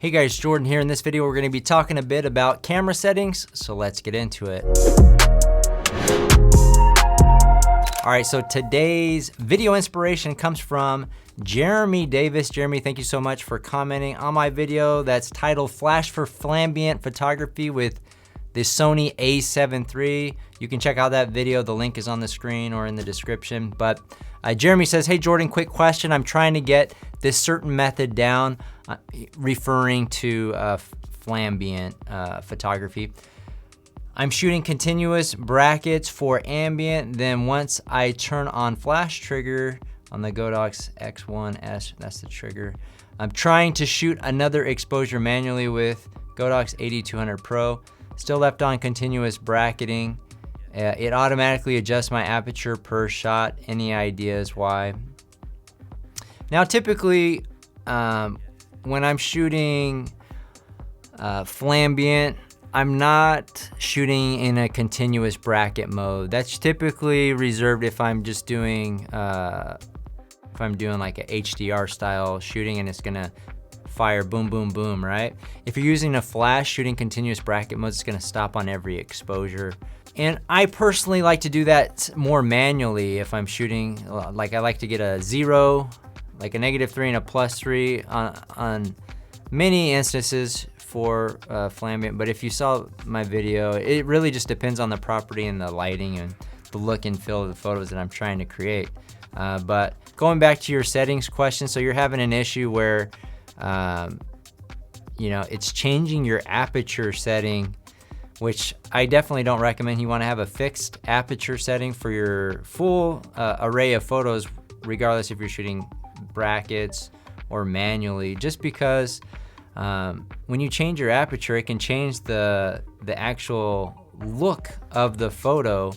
Hey guys, Jordan here. In this video, we're gonna be talking a bit about camera settings, so let's get into it. All right, so today's video inspiration comes from Jeremy Davis. Jeremy, thank you so much for commenting on my video that's titled Flash for Flambient Photography with the Sony a7 III. You can check out that video. The link is on the screen or in the description. But Jeremy says, hey Jordan, quick question. I'm trying to get this certain method down, referring to flambient photography. I'm shooting continuous brackets for ambient, then once I turn on flash trigger on the Godox X1S, that's the trigger, I'm trying to shoot another exposure manually with Godox 8200 Pro, still left on continuous bracketing. It automatically adjusts my aperture per shot. Any ideas why? Now typically, when I'm shooting flambient, I'm not shooting in a continuous bracket mode. That's typically reserved if I'm just doing, if I'm doing like a HDR style shooting and it's gonna fire boom, boom, boom, right? If you're using a flash shooting continuous bracket mode, it's gonna stop on every exposure. And I personally like to do that more manually if I'm shooting, like I like to get a 0, like a -3 and a +3 on many instances for flambient. But if you saw my video, it really just depends on the property and the lighting and the look and feel of the photos that I'm trying to create. But going back to your settings question, so you're having an issue where you know, it's changing your aperture setting, which I definitely don't recommend. You want to have a fixed aperture setting for your full array of photos, regardless if you're shooting brackets or manually, just because when you change your aperture, it can change the actual look of the photo.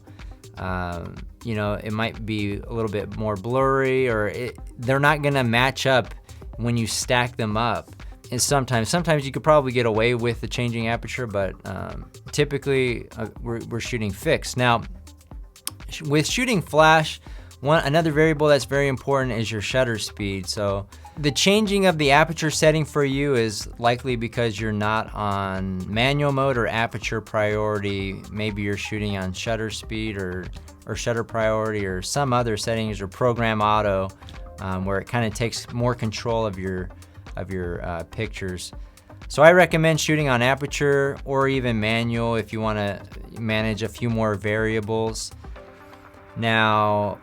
You know, it might be a little bit more blurry, or they're not gonna match up when you stack them up. And sometimes you could probably get away with the changing aperture, but typically we're shooting fixed. Now, with shooting flash, another variable that's very important is your shutter speed. So the changing of the aperture setting for you is likely because you're not on manual mode or aperture priority. Maybe you're shooting on shutter speed or shutter priority or some other settings, or program auto, where it kind of takes more control of your pictures. So I recommend shooting on aperture or even manual if you want to manage a few more variables. Now,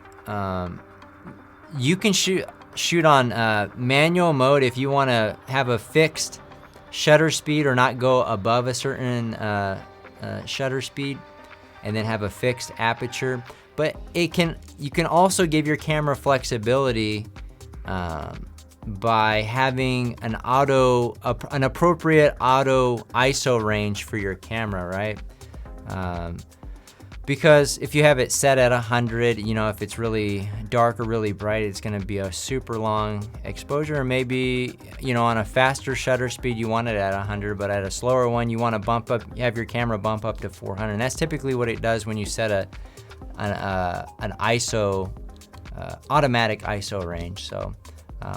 you can shoot on manual mode if you want to have a fixed shutter speed or not go above a certain shutter speed, and then have a fixed aperture. But you can also give your camera flexibility by having an appropriate auto ISO range for your camera, right? Because if you have it set at 100, you know, if it's really dark or really bright, it's gonna be a super long exposure. Or maybe, you know, on a faster shutter speed, you want it at 100, but at a slower one, you wanna have your camera bump up to 400. And that's typically what it does when you set an ISO, automatic ISO range. So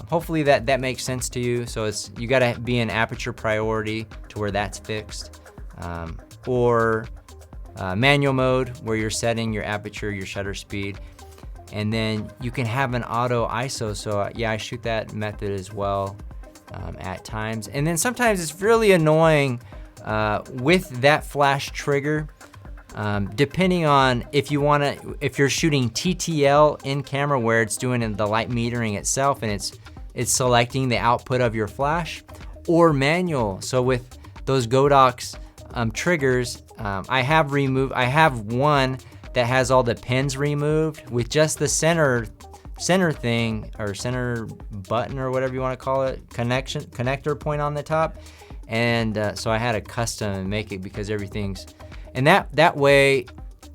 hopefully that makes sense to you. So you gotta be in aperture priority to where that's fixed, or manual mode where you're setting your aperture, your shutter speed, and then you can have an auto ISO. So yeah, I shoot that method as well at times. And then sometimes it's really annoying with that flash trigger, depending on if you're shooting TTL in camera, where it's doing the light metering itself and it's selecting the output of your flash, or manual. So with those Godox triggers, I have one that has all the pins removed with just the center thing, or center button, or whatever you want to call it, connector point on the top. And so I had to custom make it, because everything's, and that way,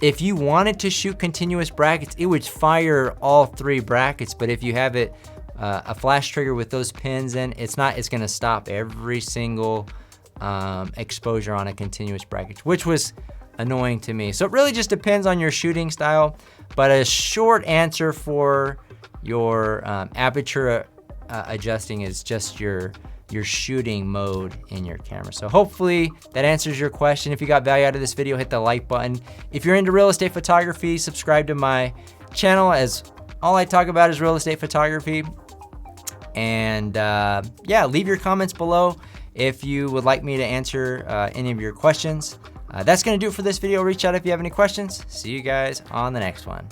if you wanted to shoot continuous brackets, it would fire all 3 brackets. But if you have it a flash trigger with those pins in, it's gonna stop every single exposure on a continuous bracket, which was annoying to me. So it really just depends on your shooting style. But a short answer for your aperture adjusting is just your your shooting mode in your camera. So hopefully that answers your question. If you got value out of this video, hit the like button. If you're into real estate photography, subscribe to my channel, as all I talk about is real estate photography. And yeah, leave your comments below if you would like me to answer any of your questions. That's gonna do it for this video. Reach out if you have any questions. See you guys on the next one.